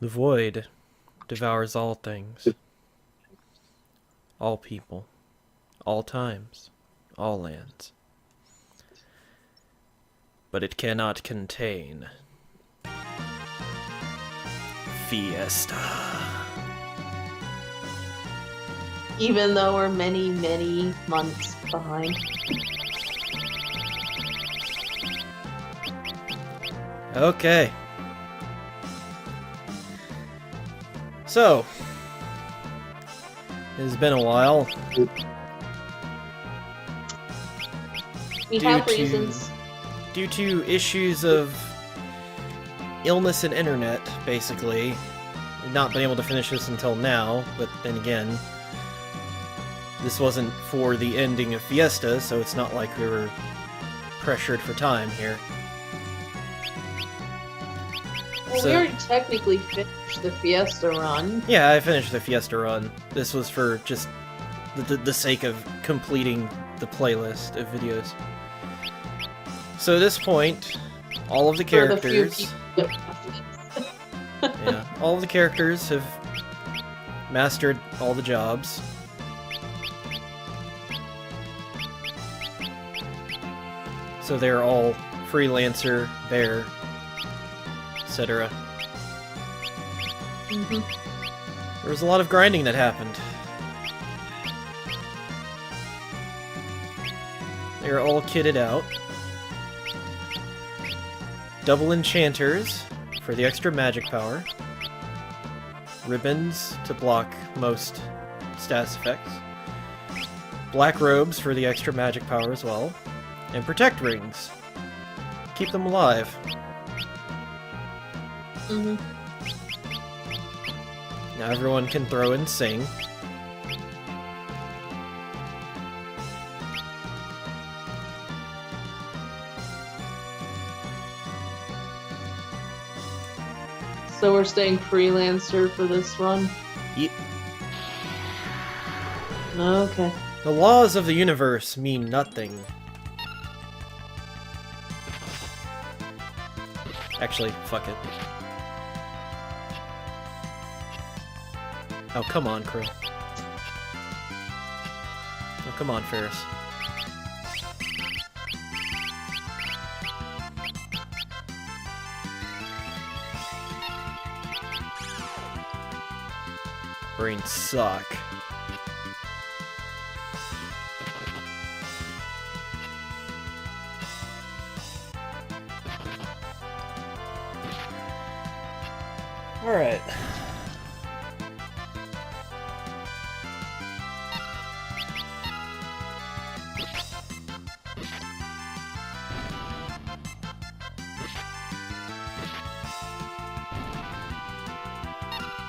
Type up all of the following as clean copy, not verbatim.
The void devours all things, all people, all times, all lands. But it cannot contain Fiesta. Even though we're many, many months behind. Okay. So, it's been a while. We have reasons. Due to issues of illness and internet, basically. Not been able to finish this until now, but then again, this wasn't for the ending of Fiesta, so it's not like we were pressured for time here. Well, we already technically finished the Fiesta run. Yeah, I finished the Fiesta run. This was for just the sake of completing the playlist of videos. So at this point, all of the characters... yeah, all of the characters have mastered all the jobs. So they're all freelancer, bear, etc. There was a lot of grinding that happened. They're all kitted out. Double enchanters for the extra magic power. Ribbons to block most status effects. Black robes for the extra magic power as well. And protect rings. Keep them alive. Now everyone can throw and sing. So we're staying freelancer for this run? Yep. Okay. The laws of the universe mean nothing. Actually, fuck it. Oh, come on, Krill. Oh, come on, Ferris. Brains suck. Alright.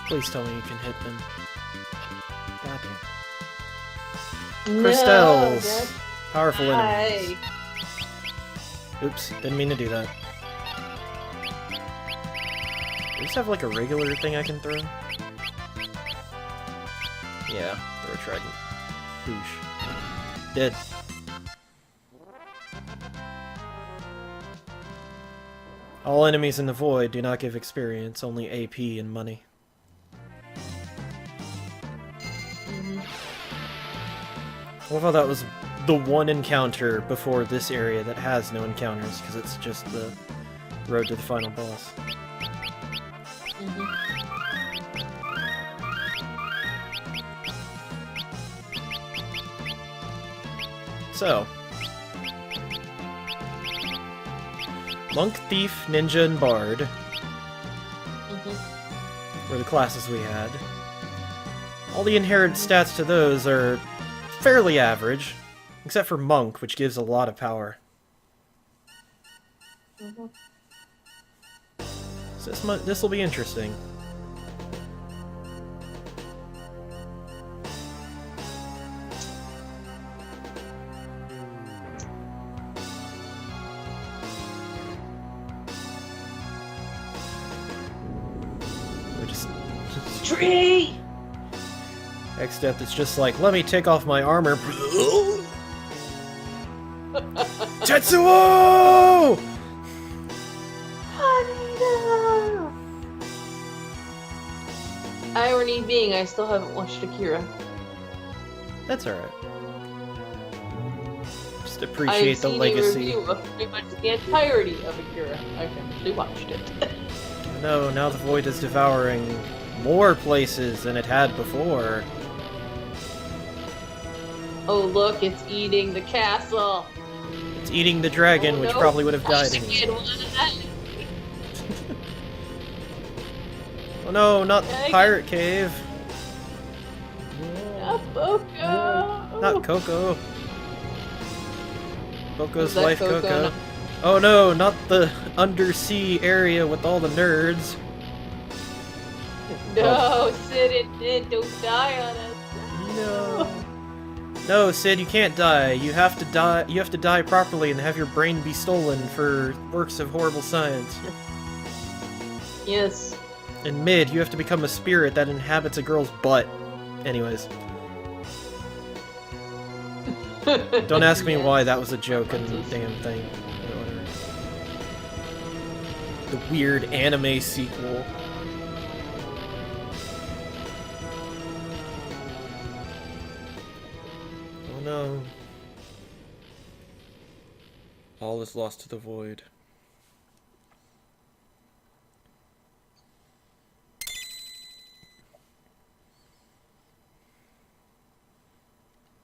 Please tell me you can hit them. Goddamn. Crystals! No, Powerful enemies. hi. Oops, didn't mean to do that. Do you just have like a regular thing I can throw? Yeah, throw a trident. Boosh. Dead. All enemies in the void do not give experience, only AP and money. I love how that was the one encounter before this area that has no encounters, because it's just the road to the final boss. So, Monk, Thief, Ninja, and Bard were the classes we had. All the inherent stats to those are fairly average, except for Monk, which gives a lot of power. So this will be interesting. We're just Tree! Except it's just like, let me take off my armor. Tetsuo! Irony being, I still haven't watched Akira. That's alright. Just appreciate the I've seen legacy. a review of pretty much the entirety of Akira. I've actually watched it. No, now the void is devouring more places than it had before. Oh look, it's eating the castle. It's eating the dragon, Oh, which no. probably would have died Again, anyway. one of that. Oh no, not the Dragon. pirate cave. Not Boko. Not Coco. Coco's Is that wife, Coco? Coco. No. Oh no, not the undersea area with all the nerds. No, Sid and Ned, don't die on us. No. No, Sid, you can't die. You have to die. You have to die properly and have your brain be stolen for works of horrible science. Yes. And Mid, you have to become a spirit that inhabits a girl's butt. Anyways, don't ask me Yes. why that was a joke and damn thing. Whatever. The weird anime sequel. Oh no. All is lost to the void.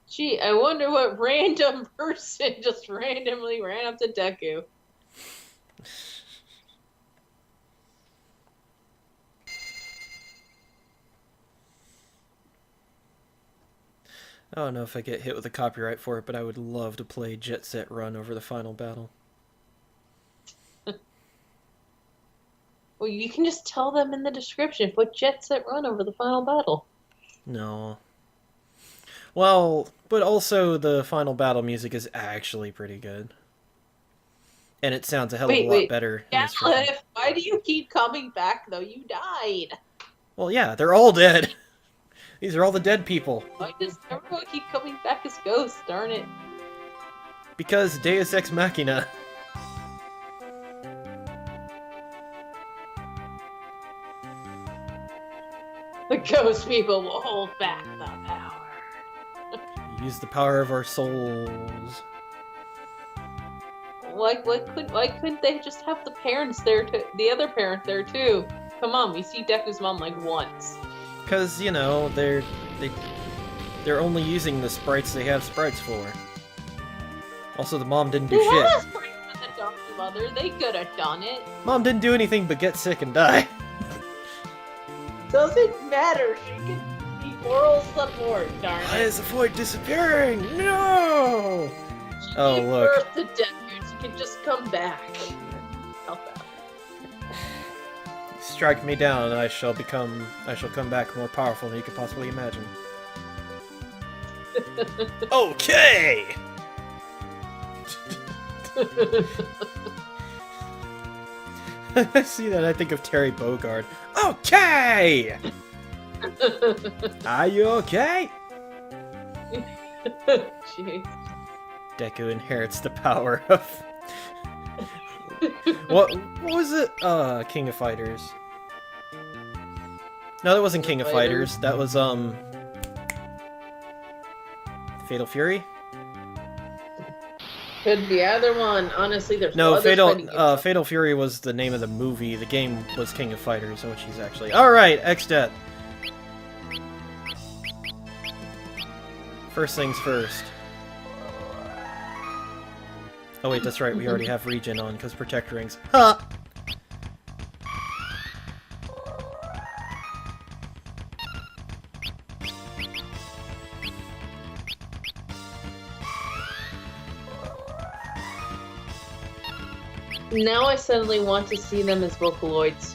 Gee, I wonder what random person just randomly ran up to Deku. I don't know if I get hit with a copyright for it, but I would love to play Jet Set Run over the final battle. Well, you can just tell them in the description, put Jet Set Run over the final battle. No. Well, but also the final battle music is actually pretty good. And it sounds a hell of a lot better. in this version. Caliph, why do you keep coming back, though? You died. Well, yeah, they're all dead. These are all the dead people. Why does everyone keep coming back as ghosts? Darn it. Because Deus Ex Machina. The ghost people will hold back the power. Use the power of our souls. Why couldn't they just have the parents there too? The other parent there too. Come on, we see Deku's mom like once. Because, you know, they're only using the sprites they have sprites for. Also, the mom didn't do They shit. had a sprite for the dark mother. They could have done it. Mom didn't do anything but get sick and die. Doesn't matter. She can be moral support. Darn Why it. is the void disappearing? No! She Oh, gave look. birth to Deku. She can just come back. Help out. Strike me down, and I shall come back more powerful than you could possibly imagine. Okay! I see that, I think of Terry Bogard. Okay! Are you okay? Jeez. Deku inherits the power of... what was it? King of Fighters. No, that wasn't King of Fighters. That was, Fatal Fury? Could be either one. Honestly, there's No, other fighting games. Fatal Fury was the name of the movie. The game was King of Fighters, which he's actually... Alright, X-Death. First things first. Oh wait, that's right, we already have regen on, because Protect Rings. Huh! Now I suddenly want to see them as Vocaloids.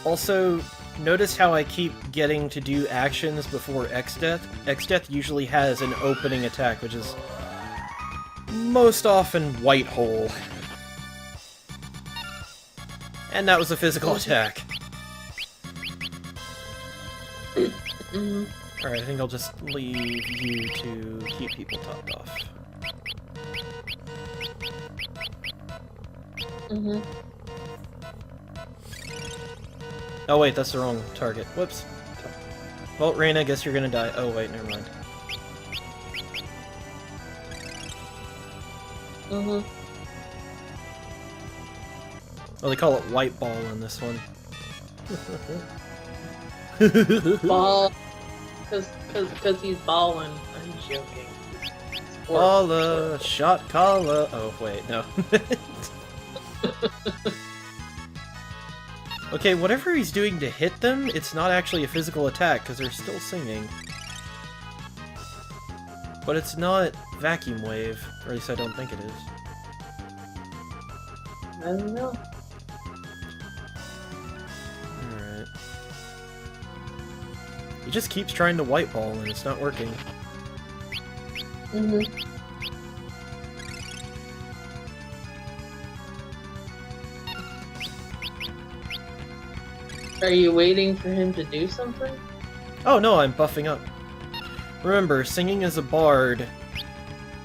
Also, notice how I keep getting to do actions before X-Death? X-Death usually has an opening attack, which is most often White Hole. And that was a physical attack. Alright, I think I'll just leave you to keep people topped off. Oh wait, that's the wrong target. Whoops. Well, Rain, I guess you're gonna die. Oh, wait, never mind. Mm-hmm. Oh, they call it white ball in this one. Ball. Because he's balling. I'm joking. Caller, shot caller. Oh, wait, no. Okay, whatever he's doing to hit them, it's not actually a physical attack, because they're still singing. But it's not Vacuum Wave, or at least I don't think it is. I don't know. Alright. He just keeps trying to white ball, and it's not working. Mm-hmm. Are you waiting for him to do something? Oh no, I'm buffing up. Remember, singing as a bard,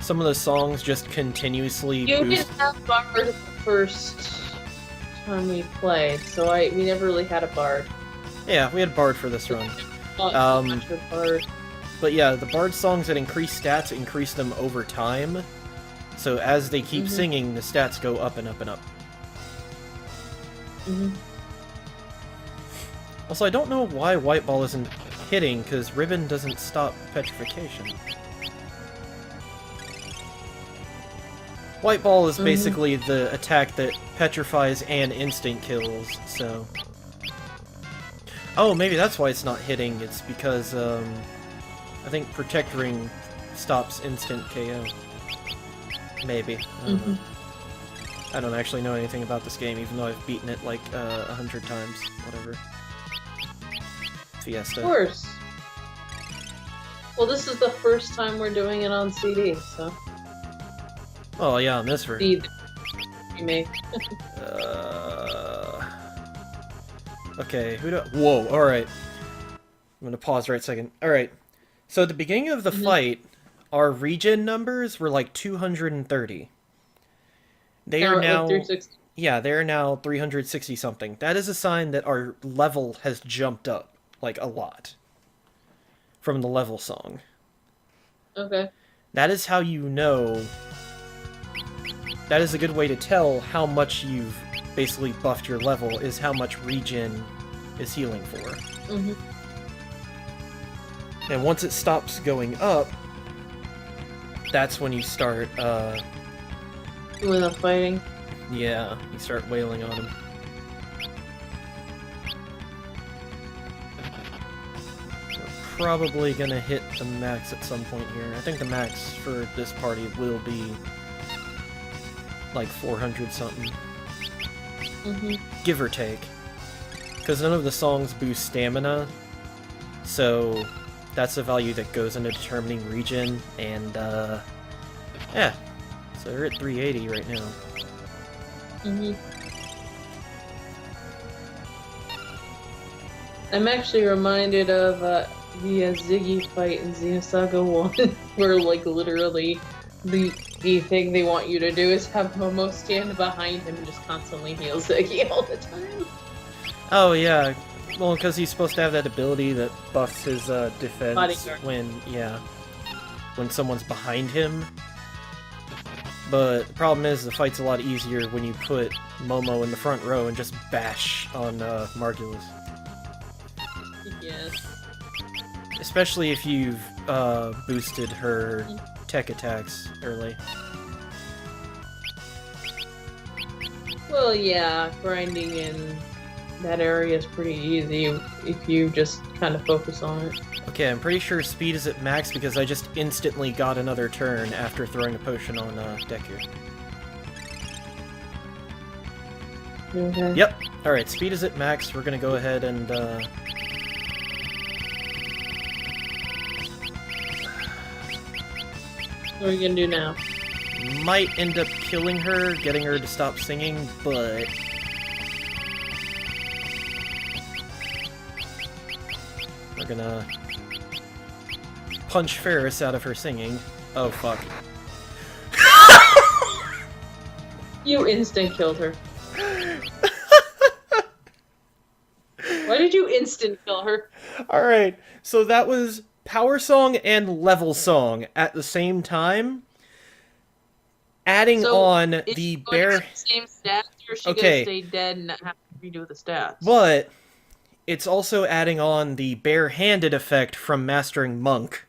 some of the songs just continuously You boost. didn't have bard the first time we played, so we never really had a bard. Yeah, we had bard for this run. Not much of a bard. But yeah, the bard songs that increase stats increase them over time. So as they keep singing, the stats go up and up and up. Mm-hmm. Also, I don't know why White Ball isn't hitting, because Ribbon doesn't stop petrification. White Ball is basically the attack that petrifies and instant kills, so... Oh, maybe that's why it's not hitting, it's because, I think Protect Ring stops instant KO. Maybe. I don't know. I don't actually know anything about this game, even though I've beaten it like 100 times. Whatever. Fiesta. Of course. Well, this is the first time we're doing it on CD, so... Oh yeah, on this version. Remake. Okay, who do... Whoa, alright. I'm gonna pause right a second. Alright. So at the beginning of the fight, our regen numbers were like 230. They are now... 360. Yeah, they're now 360 something. That is a sign that our level has jumped up, like, a lot. From the level song. Okay. That is how you know... That is a good way to tell how much you've basically buffed your level, is how much regen is healing for. And once it stops going up, that's when you start, Doing the fighting. yeah, you start wailing on him. We're probably gonna hit the max at some point here. I think the max for this party will be like 400 something. Give or take. Because none of the songs boost stamina, so that's a value that goes into determining regen, and yeah. So we're at 380 right now. I'm actually reminded of the Ziggy fight in Xenosaga 1, where like literally the thing they want you to do is have Momo stand behind him and just constantly heal Ziggy all the time. Oh yeah, well because he's supposed to have that ability that buffs his defense Bodyguard. when someone's behind him. But the problem is the fight's a lot easier when you put Momo in the front row and just bash on Margulis. Yes. Especially if you've boosted her tech attacks early. Well, yeah, grinding in that area is pretty easy if you just kind of focus on it. Okay, I'm pretty sure speed is at max because I just instantly got another turn after throwing a potion on Deku. Okay. Yep. Alright, speed is at max. We're gonna go ahead and What are we gonna do now? might end up killing her, getting her to stop singing, but... We're gonna punch Ferris out of her singing. Oh, fuck. You instant killed her. What Why did you instant kill her? Alright, so that was Power Song and Level Song at the same time. Adding So, on is the she going to bare... get the same stats, or is she Okay. gonna stay dead and not have to redo the stats? But it's also adding on the bare-handed effect from mastering Monk.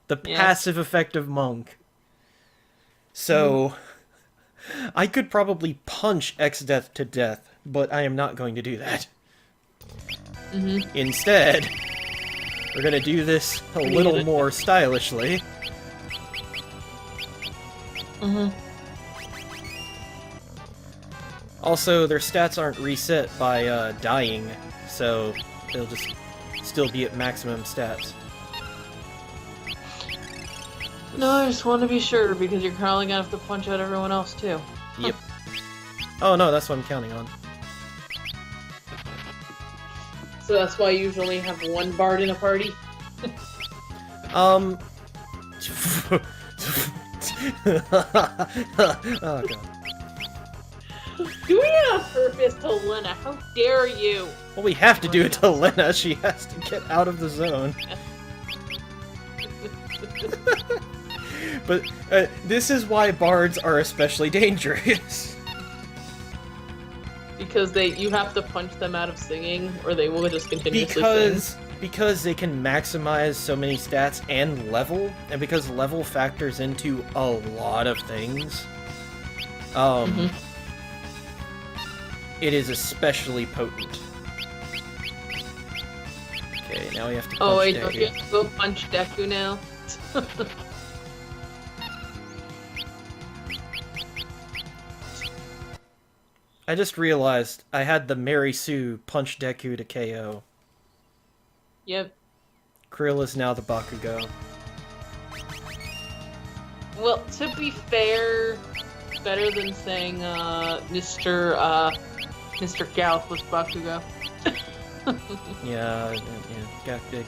The Yes. passive effect of Monk. So, I could probably punch X-Death to death, but I am not going to do that. Instead, we're gonna do this a little more stylishly. Also, their stats aren't reset by dying, so they'll just still be at maximum stats. No, I just want to be sure, because you're probably gonna have to punch out everyone else, too. Yep. Oh no, that's what I'm counting on. So that's why you usually have one bard in a party? Oh god. Doing it on purpose to Lena, how dare you! Well, we have to do it to Lena. She has to get out of the zone. But this is why bards are especially dangerous. Because you have to punch them out of singing, or they will just continuously sing. Because they can maximize so many stats and level, and because level factors into a lot of things, it is especially potent. Okay, now we have to punch Oh wait, Deku. don't you have to go punch Deku now? I just realized I had the Mary Sue punch Deku to KO. Yep. Krill is now the Bakugo. Well, to be fair, better than saying Mr. Gallop was Bakugo. Yeah,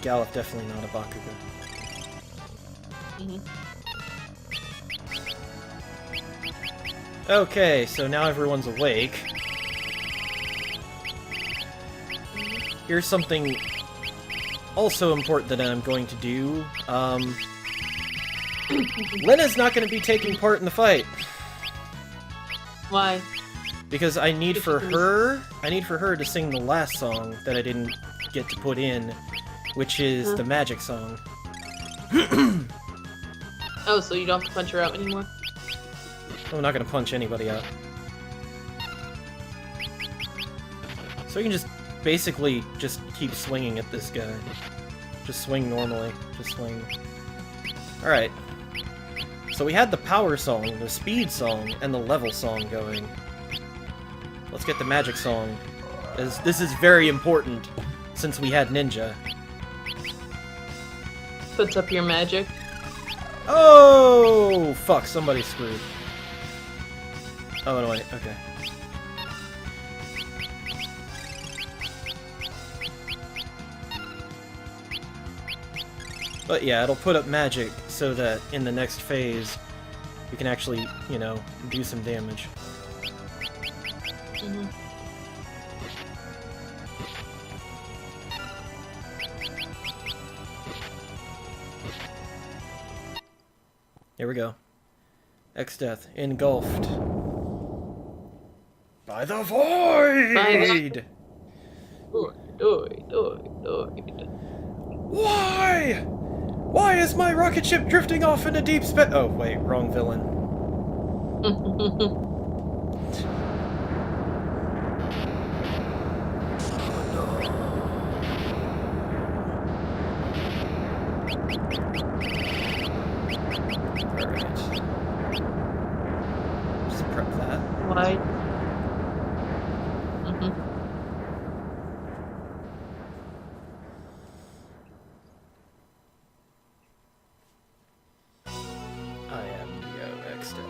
Gallop definitely not a Bakugo. Okay, so now everyone's awake. Here's something also important that I'm going to do. Lena's not going to be taking part in the fight. Why? Because I need for her to sing the last song that I didn't get to put in, which is the magic song. Oh, so you don't have to punch her out anymore? I'm not gonna punch anybody out. So you can just basically just keep swinging at this guy. Just swing normally. Just swing. Alright. So we had the power song, the speed song, and the level song going. Let's get the magic song. As this is very important, since we had ninja. Puts up your magic. Oh! Fuck, somebody's screwed. Oh, no, wait, okay. But yeah, it'll put up magic so that in the next phase, we can actually, you know, do some damage. Here we go. X-Death engulfed by the void! Why? Why is my rocket ship drifting off into deep space? Oh, wait, wrong villain. Alright. Just prep that. Why? I am Neo X-Death.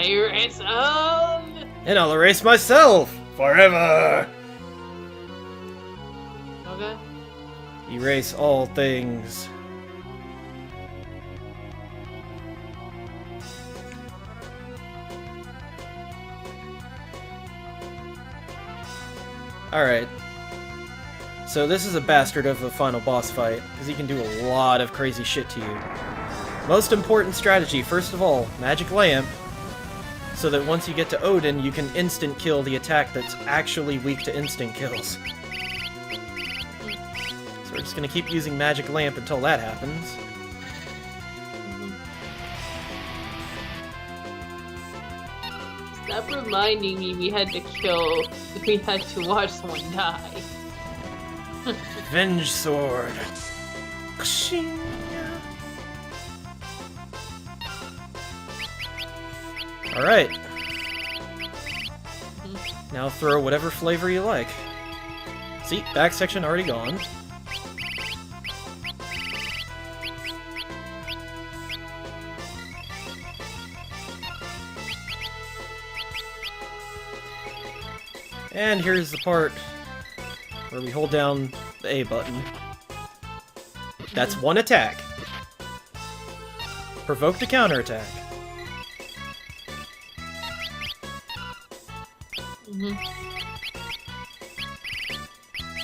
Erase And I'll erase myself! Forever! Okay. Erase all things. Alright. So this is a bastard of a final boss fight, because he can do a lot of crazy shit to you. Most important strategy, first of all, Magic Lamp, so that once you get to Odin, you can instant kill the attack that's actually weak to instant kills. So we're just gonna keep using Magic Lamp until that happens. Stop reminding me we had to watch someone die. Venge Sword. Alright. Now throw whatever flavor you like. See, back section already gone. And here's the part where we hold down the A button. That's one attack. Provoke the counterattack.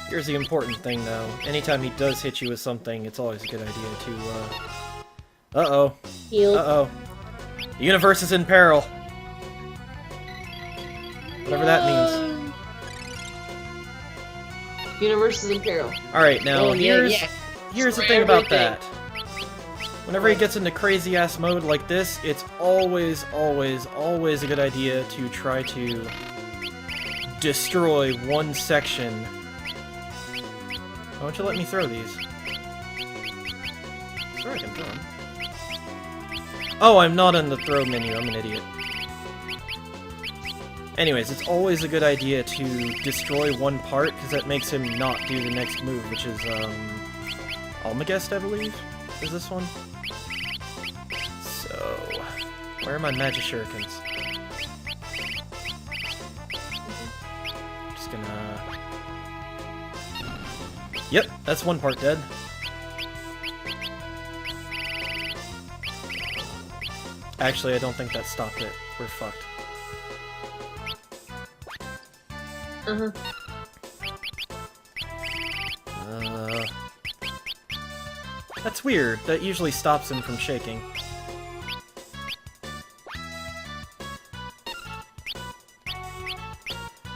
Here's the important thing, though. Anytime he does hit you with something, it's always a good idea to, Uh-oh. Heal. Uh-oh. The universe is in peril. Whatever that means. Universe is in peril. Alright, now, here's the thing about everything. that. Whenever he gets into crazy-ass mode like this, it's always, always, always a good idea to try to destroy one section. Why don't you let me throw these? Sure, I can throw them. Oh, I'm not in the throw menu. I'm an idiot. Anyways, it's always a good idea to destroy one part, because that makes him not do the next move, which is, Almagest, I believe? Is this one? So... where are my magic shurikens? Just gonna... Yep, that's one part dead. Actually, I don't think that stopped it. We're fucked. That's weird. That usually stops him from shaking.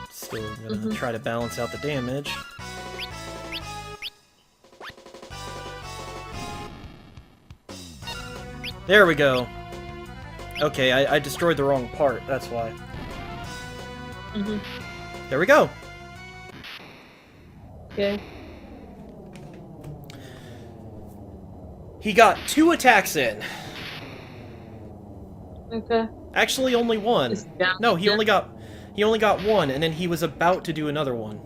Still gonna try to balance out the damage. There we go. Okay, I destroyed the wrong part, that's why. There we go! Okay. He got 2 attacks in. Okay. Actually, only 1. No, he only got 1, and then he was about to do another one.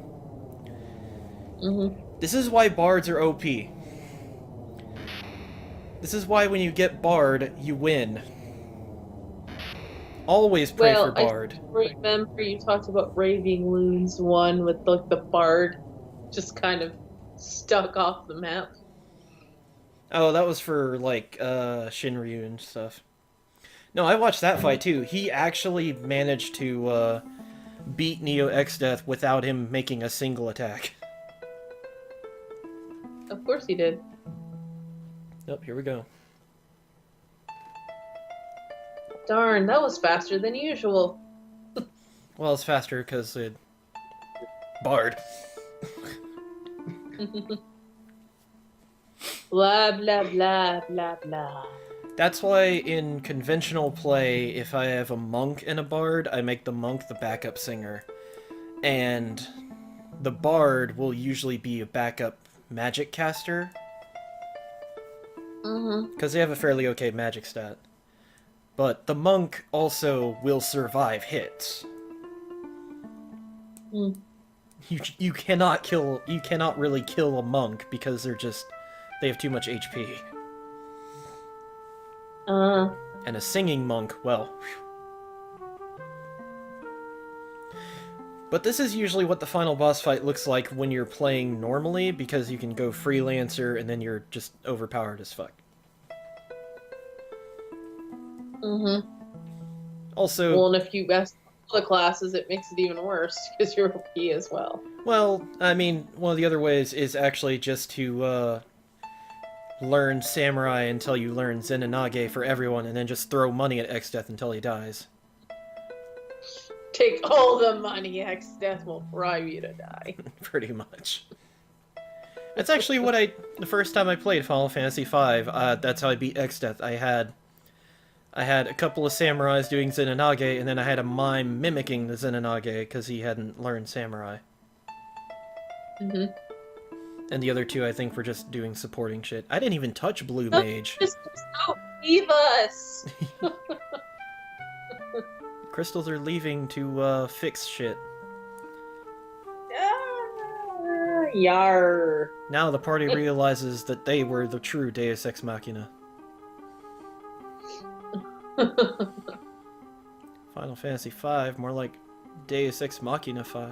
This is why bards are OP. This is why when you get bard, you win. Always pray for bard. I remember you talked about Raving Loons one with like the bard just kind of stuck off the map. Oh, that was for like Shinryu and stuff. No, I watched that fight too. He actually managed to beat Neo Exdeath without him making a single attack. Of course he did. Yep, here we go. Darn, that was faster than usual. Well, it's faster because it... Bard. Blah, blah, blah, blah, blah. That's why in conventional play, if I have a monk and a bard, I make the monk the backup singer. And the bard will usually be a backup magic caster. Because they have a fairly okay magic stat. But the monk also will survive hits. You cannot really kill a monk because they have too much HP. And a singing monk, well... But this is usually what the final boss fight looks like when you're playing normally, because you can go freelancer and then you're just overpowered as fuck. Also... Well, and if you mess with the classes, it makes it even worse, because you're OP as well. Well, I mean, one of the other ways is actually just to learn Samurai until you learn Zenonage for everyone, and then just throw money at Exdeath until he dies. Take all the money, X-Death will bribe you to die. Pretty much. That's actually what the first time I played Final Fantasy V, that's how I beat Exdeath. I had a couple of samurais doing Zenonage, and then I had a mime mimicking the Zenonage because he hadn't learned Samurai. Mm-hmm. And the other two, I think, were just doing supporting shit. I didn't even touch Blue Mage. Just don't leave us! Crystals are leaving to fix shit. Yar. Now the party realizes that they were the true Deus Ex Machina. Final Fantasy V, more like Deus Ex Machina 5.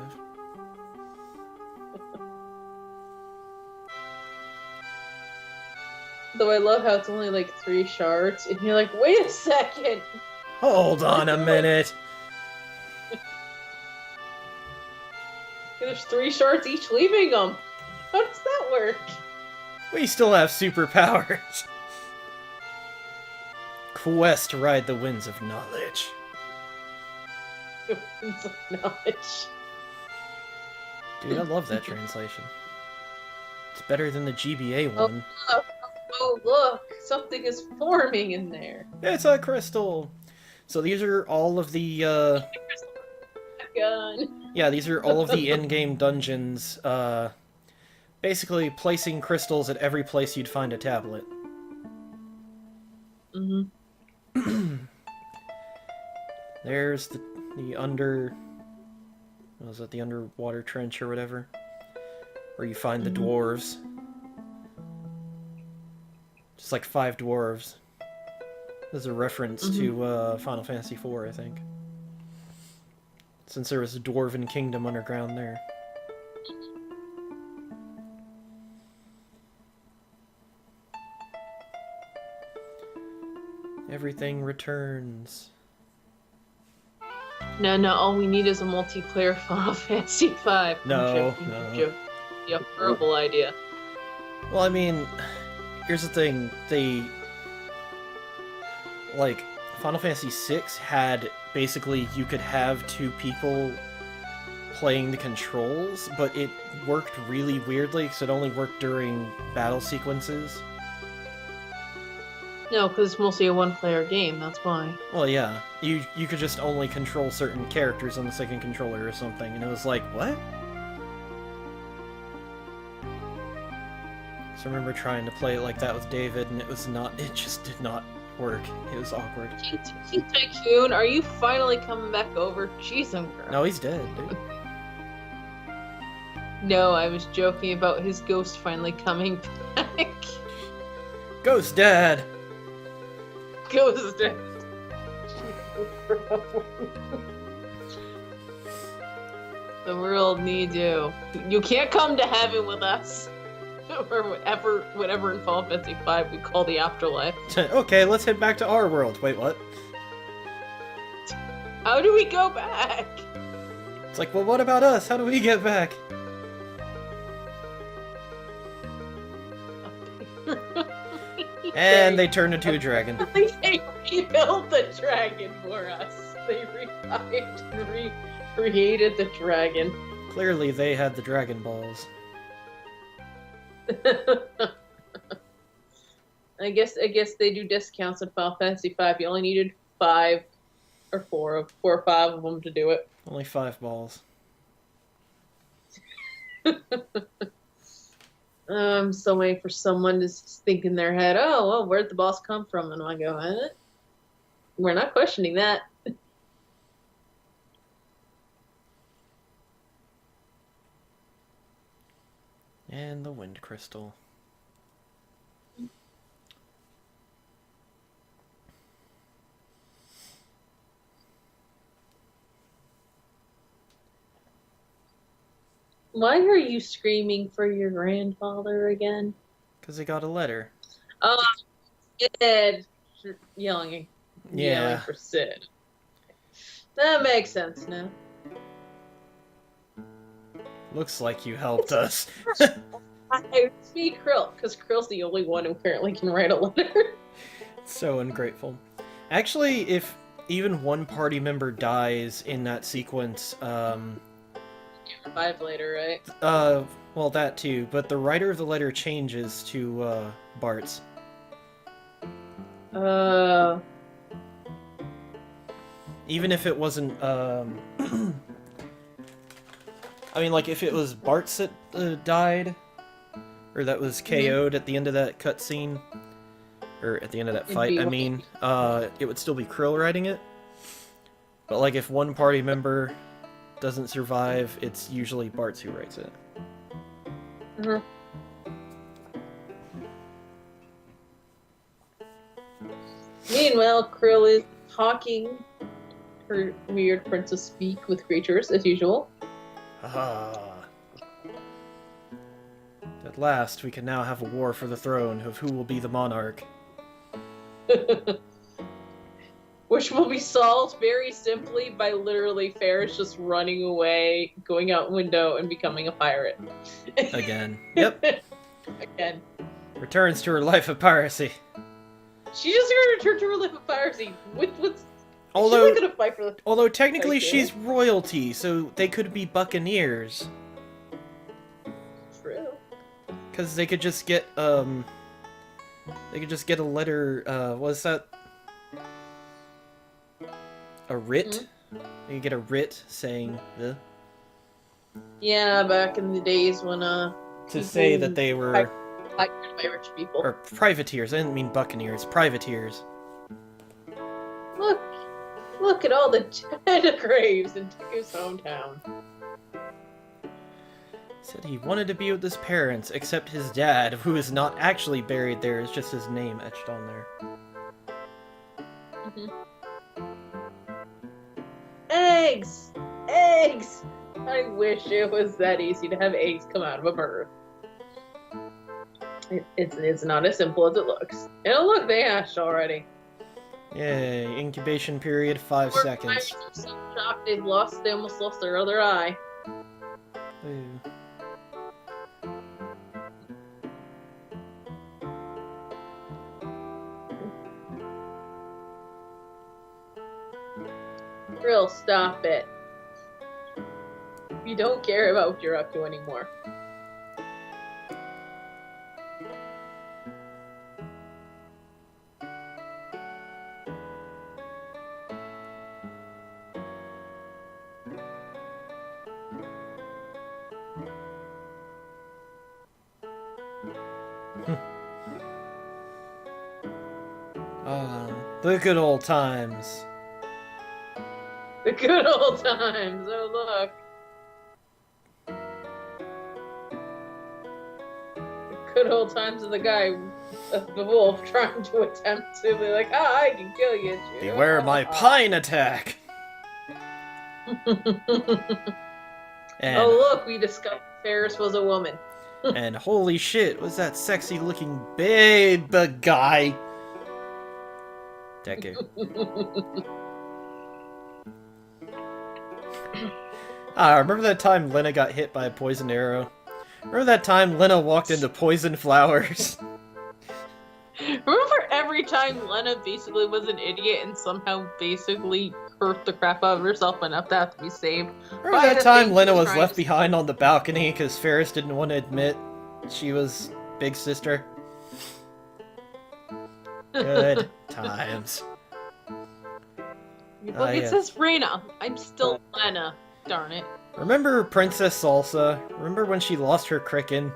Though I love how it's only like 3 shards, and you're like, wait a second! Hold on a minute! There's 3 shards each leaving them! How does that work? We still have superpowers! Quest to ride the winds of knowledge. Winds of knowledge. Dude, I love that translation. It's better than the GBA one. Oh, look! Something is forming in there! It's a crystal! So these are all of the, Gun. Yeah, these are all of the in-game dungeons, basically placing crystals at every place you'd find a tablet. Mm-hmm. There's the under... What was it? The underwater trench or whatever? Where you find the dwarves. Just like 5 dwarves. There's a reference to Final Fantasy IV, I think. Since there was a Dwarven Kingdom underground there. Everything returns. No, all we need is a multiplayer Final Fantasy V. No. Yeah, horrible idea. Well, I mean, here's the thing. Like, Final Fantasy VI had, basically, you could have 2 people playing the controls, but it worked really weirdly, because it only worked during battle sequences. No, because it's mostly a 1-player game, that's why. Well, yeah. You could just only control certain characters on the second controller or something, and it was like, what? So I remember trying to play it like that with David, and it just did not work. It was awkward. King Tycoon, are you finally coming back over? Jeez, I'm gross. No, he's dead, dude. No, I was joking about his ghost finally coming back. Ghost Dad! Ghost Dad. The world needs you. You can't come to heaven with us. Or whatever in Final Fantasy V we call the afterlife. Okay, let's head back to our world. Wait, what? How do we go back? It's like, well, what about us? How do we get back? And they turned into a dragon. They rebuilt the dragon for us. They revived and recreated the dragon. Clearly, they had the Dragon Balls. I guess they do discounts in Final Fantasy V. You only needed 5 or 4 or 5 of them to do it. Only 5 balls. I'm still waiting for someone to think in their head, oh, well, where'd the boss come from? And I go, we're not questioning that. And the Wind Crystal. Why are you screaming for your grandfather again? Because he got a letter. Oh, Sid. Yelling Yeah. for Sid. That makes sense now. Looks like you helped us. It's me, Krill, because Krill's the only one who apparently can write a letter. So ungrateful. Actually, if even one party member dies in that sequence, Revive later, right? well, that too, but the writer of the letter changes to, BARDS. Even if it wasn't, I mean, like, if it was Bartz that died, or that was KO'd at the end of that cutscene, or at the end of that fight, I mean, it would still be Krill writing it. But, like, if one party member doesn't survive, it's usually Bartz who writes it. Meanwhile, Krill is talking her weird princess speak with creatures, as usual. Ah. At last, we can now have a war for the throne of who will be the monarch. Which will be solved very simply by literally Ferris just running away, going out window, and becoming a pirate. Again. Yep. Again. Returns to her life of piracy. She's just gonna return to her life of piracy. What's... Although, she's not gonna fight for the... although technically she's royalty, so they could be buccaneers. True. Because they could just get, they could just get a letter, what's that? A writ? They could get a writ saying the... Yeah, back in the days when, to say that they were... by rich people. Or privateers, I didn't mean buccaneers, privateers. Look at all the dead graves in Deku's hometown. Said he wanted to be with his parents, except his dad, who is not actually buried there, is just his name etched on there. Eggs! Eggs! I wish it was that easy to have eggs come out of a bird. It's not as simple as it looks. And look, they hatched already. Yay, incubation period 5 seconds. I'm so shocked they almost lost their other eye. Ooh. Krill, stop it. We don't care about what you're up to anymore. The good old times. The good old times. Oh, look. The good old times of the guy, of the wolf, trying to attempt to be like, I can kill you. Beware my pine attack! And, oh, look, we discovered Ferris was a woman. And holy shit, was that sexy looking babe guy? Deku. Remember that time Lena got hit by a poison arrow? Remember that time Lena walked into poison flowers? Remember every time Lena basically was an idiot and somehow basically hurt the crap out of herself enough to have to be saved? Remember that time Lena was left behind on the balcony because Ferris didn't want to admit she was Big Sister? Good times. Look, it says Reina. I'm still Lena. Darn it. Remember Princess Salsa? Remember when she lost her Kraken?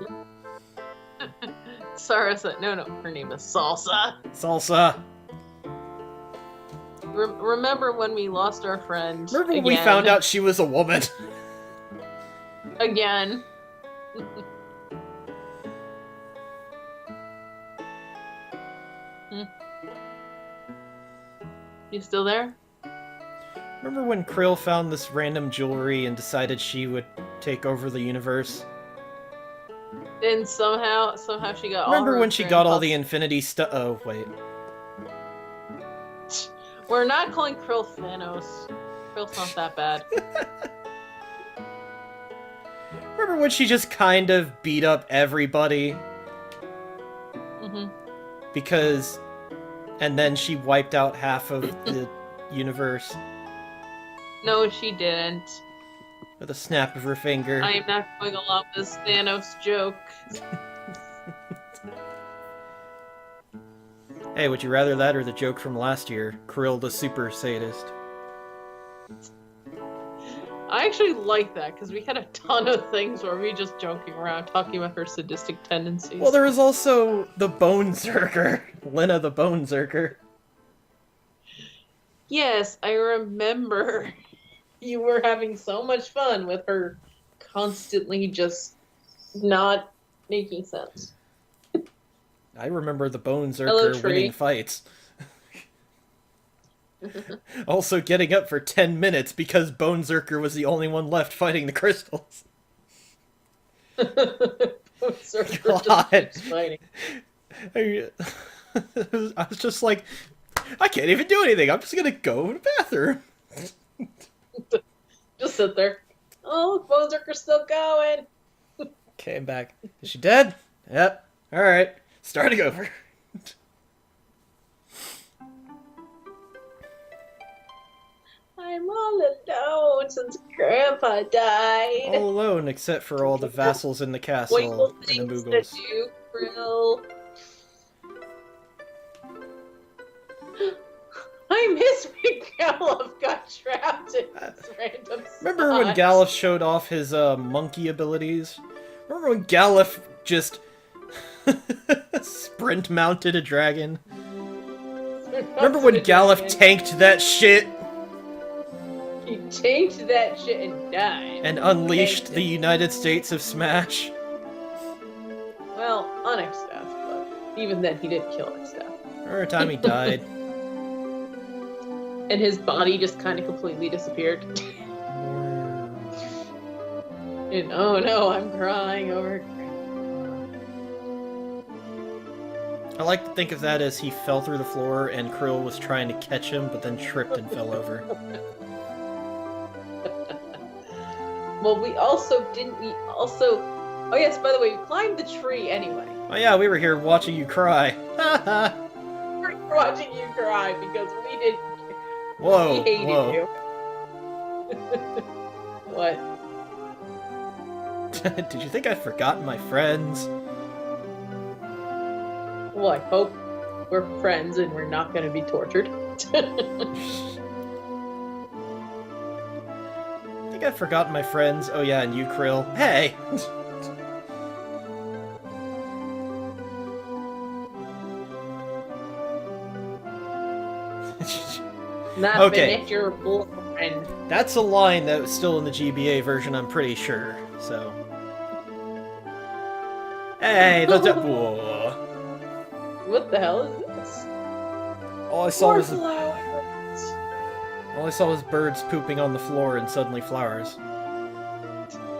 Sarasa. No, her name is Salsa. Salsa. Remember when we lost our friend? Remember when we found out she was a woman? Again. You still there? Remember when Krill found this random jewelry and decided she would take over the universe? Then somehow she got Remember when she got all the infinity stuff? Oh, wait. We're not calling Krill Thanos. Krill's not that bad. Remember when she just kind of beat up everybody? Mm-hmm. Because... And then she wiped out half of the universe. No, she didn't. With a snap of her finger. I am not going along with this Thanos joke. Hey, would you rather that or the joke from last year? Krill the super sadist. I actually like that, because we had a ton of things where we just joking around, talking about her sadistic tendencies. Well, there was also the Bone Zerker. Lena the Bone Zerker. Yes, I remember. You were having so much fun with her constantly just not making sense. I remember the Bone Hello, Zerker Tree. winning fights. Also getting up for 10 minutes because Bone Zerker was the only one left fighting the crystals. God. Just fighting. I was just like, I can't even do anything. I'm just gonna go to the bathroom. Just sit there. Oh, Bone Zerker's still going. Okay, I'm back. Is she dead? Yep. Alright. Starting over. I'm all alone since Grandpa died. All alone except for all the vassals in the castle Wiggle and the things to Moogles. do, Krill. I miss when Gallup got trapped in this random Remember spot. when Galuf showed off his monkey abilities? Remember when Galuf just sprint mounted a dragon? Remember when Galuf tanked that shit He tanked that shit and died. and unleashed Tanked the it. United States of Smash? Well, on X-Staff, but even then he didn't kill X-Staff. Remember the time he died? And his body just kind of completely disappeared. And oh no, I'm crying over. I like to think of that as he fell through the floor and Krill was trying to catch him, but then tripped and fell over. Well, we also didn't. We also. Oh yes, by the way, we climbed the tree anyway. Oh yeah, we were here watching you cry. We're watching you cry because we didn't. Whoa, We hated whoa. you. What? Did you think I'd forgotten my friends? Well, I hope we're friends and we're not going to be tortured. I think I'd forgotten my friends. Oh yeah, and you, Krill. Hey! Not Okay. okay. Your boyfriend. That's a line that was still in the GBA version, I'm pretty sure, so... Hey, whoa. What the hell is this? All I saw More was flowers. all I saw was birds pooping on the floor and suddenly flowers.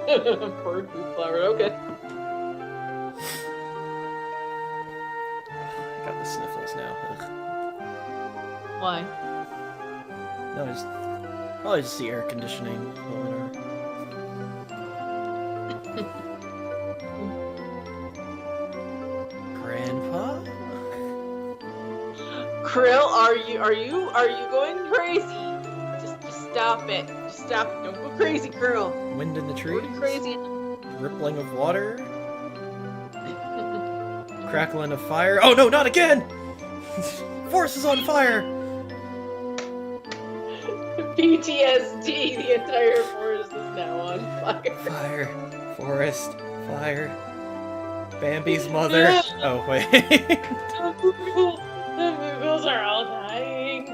Bird poop flower. Okay. I got the sniffles now. Ugh. Why? No, just probably just the air conditioning. Grandpa? Krill, are you going crazy? Just stop it. Just stop it. Don't go crazy, Krill. Wind in the trees? Don't go crazy. Rippling of water? Crackling of fire? Oh no, not again! Forest is on fire! PTSD. The entire forest is now on fire. Fire. Forest. Fire. Bambi's mother. Oh, wait. The Moogles are all dying.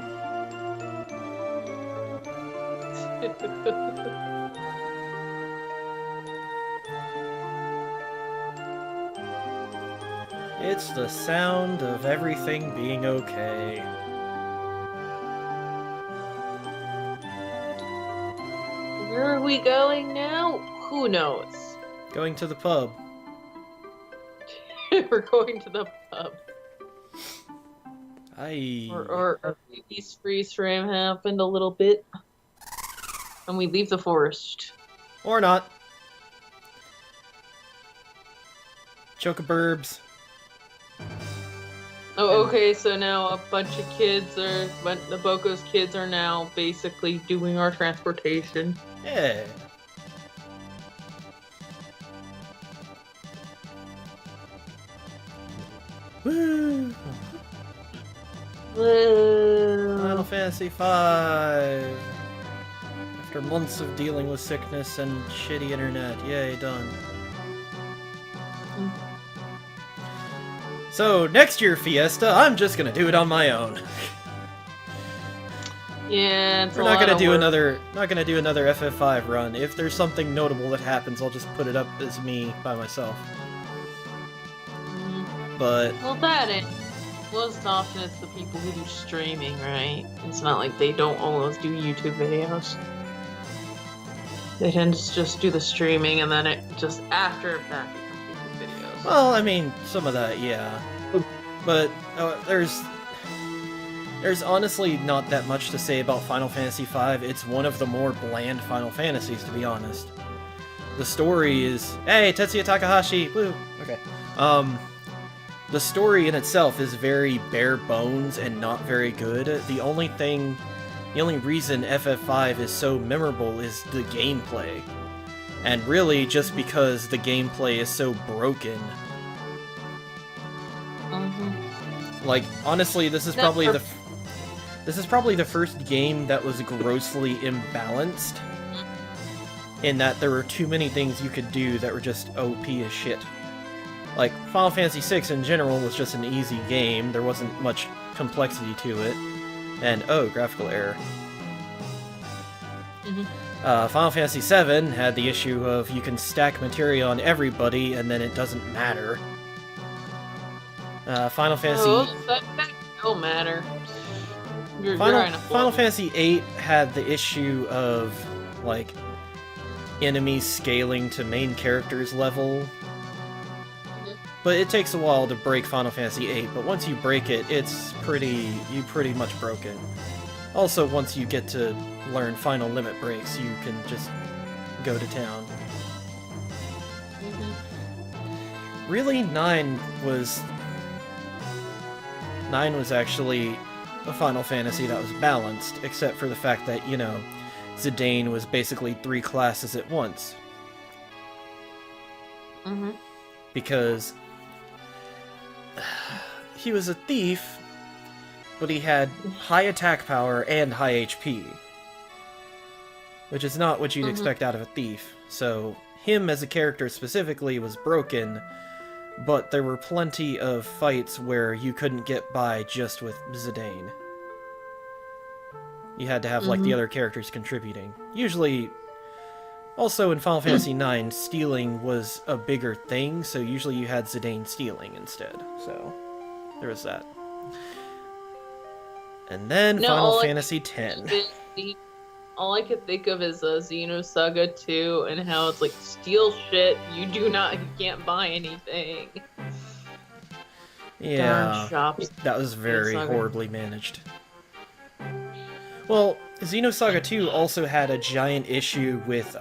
It's the sound of everything being okay. Where are we going now? Who knows? Going to the pub. We're going to the pub. Aye. Or this freeze frame happened a little bit. And we leave the forest. Or not. Chocoburbs. Oh, okay, so now a bunch of kids are, the Boko's kids are now basically doing our transportation. Yeah. Woo! Final Fantasy V. After months of dealing with sickness and shitty internet, yay, done. So next year, Fiesta, I'm just gonna do it on my own. Yeah, it's We're a not lot gonna of do work. another FF5 run. If there's something notable that happens, I'll just put it up as me by myself. But Well, that is. Most often it's the people who do streaming, right? It's not like they don't always do YouTube videos. They tend to just do the streaming and then it just after that becomes YouTube videos. well, I mean, some of that, yeah. But there's honestly not that much to say about Final Fantasy V. It's one of the more bland Final Fantasies, to be honest. The story is, hey, Tetsuya Takahashi, woo. Okay. The story in itself is very bare bones and not very good. The only reason FF5 is so memorable is the gameplay. And really just because the gameplay is so broken. Like, honestly, this is probably the first game that was grossly imbalanced. In that there were too many things you could do that were just OP as shit. Like, Final Fantasy VI in general was just an easy game, there wasn't much complexity to it. And, oh, graphical error. Final Fantasy VII had the issue of you can stack materia on everybody and then it doesn't matter. Final Fantasy... Oh, that don't matter. You're in a Final Fantasy VIII had the issue of, like, enemies scaling to main character's level. But it takes a while to break Final Fantasy VIII, but once you break it, you pretty much broke it. Also, once you get to learn final limit breaks, you can just go to town. Really, 9 was actually a Final Fantasy that was balanced, except for the fact that, you know, Zidane was basically 3 classes at once. Because he was a thief, but he had high attack power and high HP. Which is not what you'd expect out of a thief. So, him as a character specifically was broken, but there were plenty of fights where you couldn't get by just with Zidane. You had to have, like, the other characters contributing. Usually, also in Final Fantasy IX, stealing was a bigger thing, so usually you had Zidane stealing instead. So, there was that. And then Final Fantasy X. All I could think of is Xenosaga 2 and how it's like, steal shit, you can't buy anything. Yeah, darn shops. That was very horribly managed. Well, Xenosaga 2 also had a giant issue with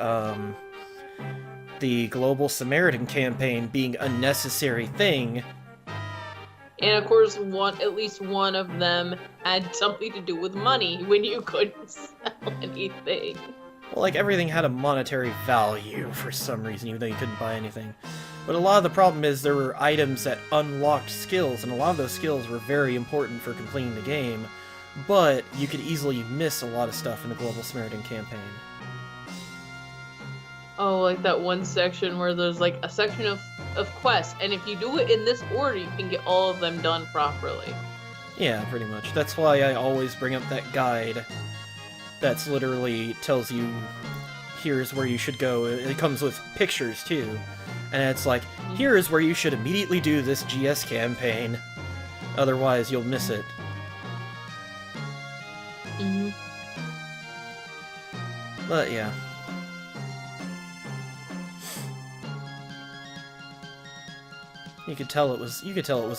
the Global Samaritan campaign being a necessary thing. And of course, at least one of them had something to do with money when you couldn't sell anything. Well, like, everything had a monetary value for some reason, even though you couldn't buy anything. But a lot of the problem is there were items that unlocked skills, and a lot of those skills were very important for completing the game, but you could easily miss a lot of stuff in the Global Samaritan campaign. Oh, like that one section where there's like a section of quests, and if you do it in this order, you can get all of them done properly. Yeah, pretty much. That's why I always bring up that guide that's literally tells you here's where you should go. It comes with pictures too, and it's like, here is where you should immediately do this GS campaign, otherwise you'll miss it. But yeah. You could tell it was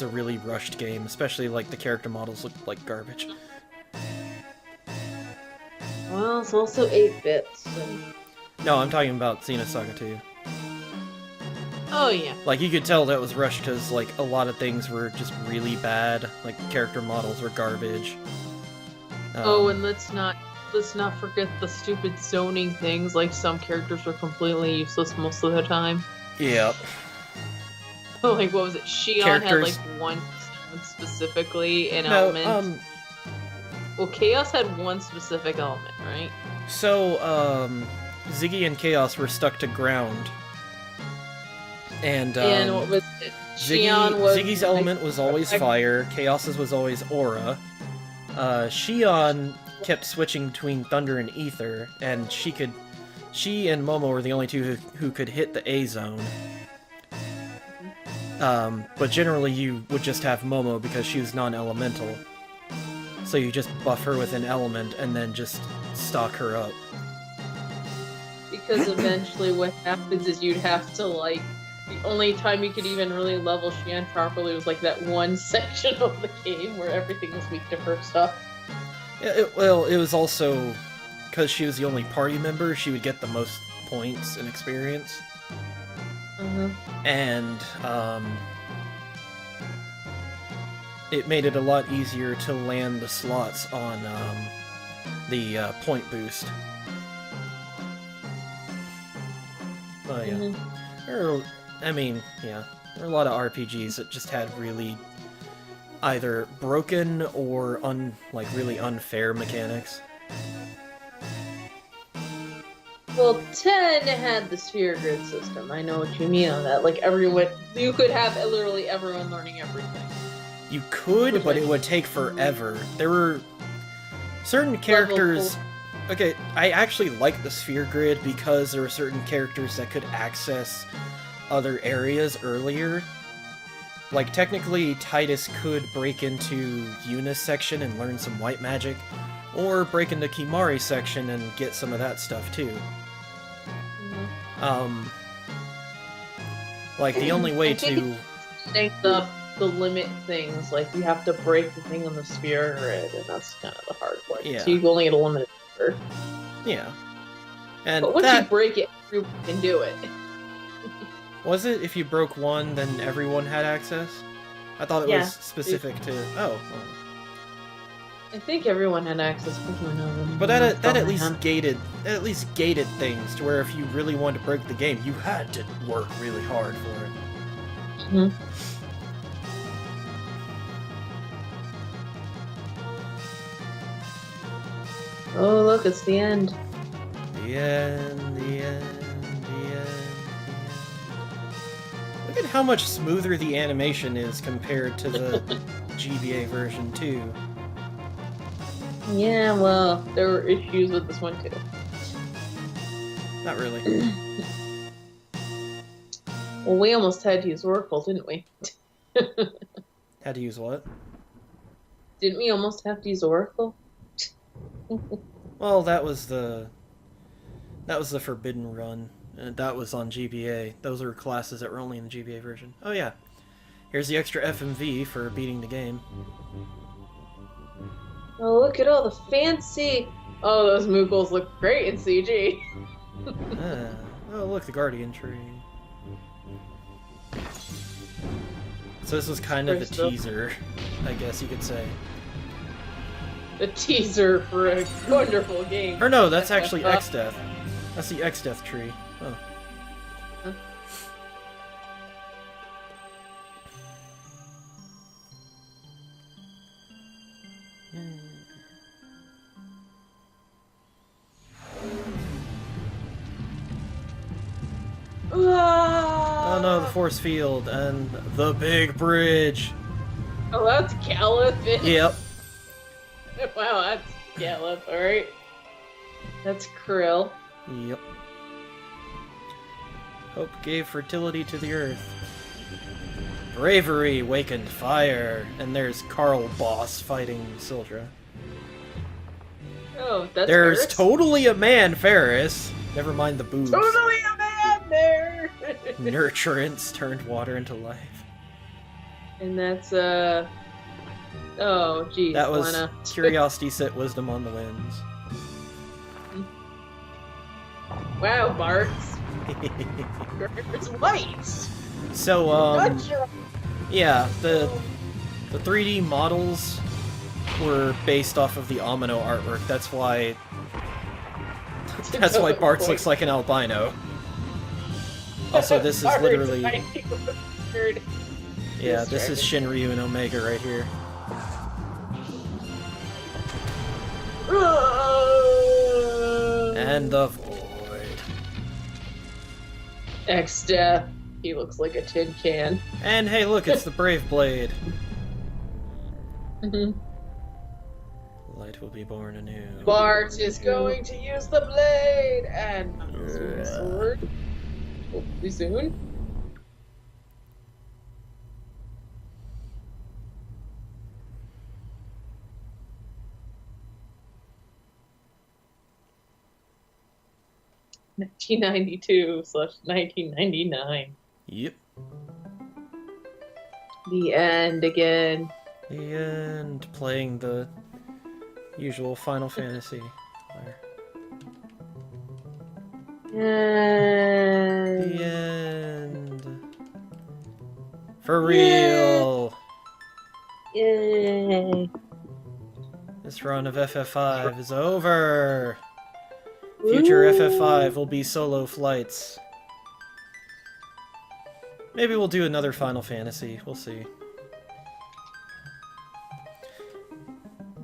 a really rushed game, especially like the character models looked like garbage. Well, it's also 8-bit, so... No, I'm talking about Xenosaga 2. Oh yeah. Like, you could tell that was rushed because, like, a lot of things were just really bad. Like, character models were garbage. Oh, and let's not forget the stupid zoning things. Like, some characters were completely useless most of the time. Yep. Like, what was it? Shion had like one specifically an element. Well, Chaos had one specific element, right? So, Ziggy and Chaos were stuck to ground. And what was it? Ziggy's element was always fire, Chaos's was always aura. Shion kept switching between thunder and ether, and she and Momo were the only two who could hit the A zone. But generally you would just have Momo because she was non-elemental. So you just buff her with an element and then just stock her up. Because eventually what happens is you'd have to, like, the only time you could even really level Shion properly was like that one section of the game where everything was weak to her stuff. Yeah, it was also because she was the only party member, she would get the most points and experience. And it made it a lot easier to land the slots on the point boost. But yeah, there are a lot of RPGs that just had really either broken or really unfair mechanics. Well, 10 had the sphere grid system. I know what you mean on that. Like, you could have literally everyone learning everything. You could, but it would take forever. There were certain characters... Okay, I actually like the sphere grid because there were certain characters that could access other areas earlier. Like, technically, Titus could break into Yuna's section and learn some white magic, or break into Kimari's section and get some of that stuff, too. Like, the only way to... The limit things, like, you have to break the thing on the sphere grid, and that's kind of the hard part. Yeah. So you only get a limited number. Yeah. And but once you break it, you can do it. Was it if you broke one, then everyone had access? I thought it was specific to... Oh. Well. I think everyone had access. But that at least gated things to where if you really wanted to break the game, you had to work really hard for it. Oh, look, it's the end. The end, the end, the end. Look at how much smoother the animation is compared to the GBA version, too. Yeah, well, there were issues with this one, too. Not really. Well, we almost had to use Oracle, didn't we? Had to use what? Didn't we almost have to use Oracle? Well, that was the Forbidden Run, and that was on GBA. Those are classes that were only in the GBA version. Oh yeah, here's the extra FMV for beating the game. Oh, look at all the fancy... Oh, those Moogles look great in CG. Oh, look, the Guardian Tree. So this was kind of the teaser, I guess you could say. The teaser for a wonderful game. Or no, that's actually X-Death. That's the X-Death tree. Oh. Huh? Oh no, the force field and the big bridge. Oh, that's Caliph. Yep. Wow, that's Caliph, alright. That's Krill. Yep. Hope gave fertility to the earth. Bravery wakened fire. And there's Carl Boss fighting Sildra. Oh, that's There's Ferris? totally a man, Ferris. Never mind the boobs. Totally a man there! Nurturance turned water into life. And that's, oh, geez, That was Lena. Curiosity set wisdom on the winds. Wow, Bards. It's white! So, Gotcha! yeah, the 3D models were based off of the Amino artwork. That's why Bartz looks like an albino. Also, this is literally... Yeah, this is Shinryu and Omega right here. And the Void. X-Death. He looks like a tin can. And hey, look, it's the Brave Blade. Light will be born anew. Bart is going to use the blade and not the sword. Hopefully soon. (1992/1999). Yep. The end again. The end. Playing the usual Final Fantasy. The end. For real. Yay. This run of FF5 is over. Future FF5 will be solo flights. Maybe we'll do another Final Fantasy. We'll see.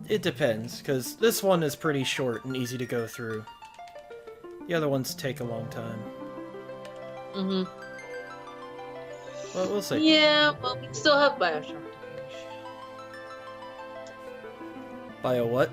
It depends, because this one is pretty short and easy to go through. The other ones take a long time. Well, we'll see. Yeah, but we still have Bioshock to finish. Bio what?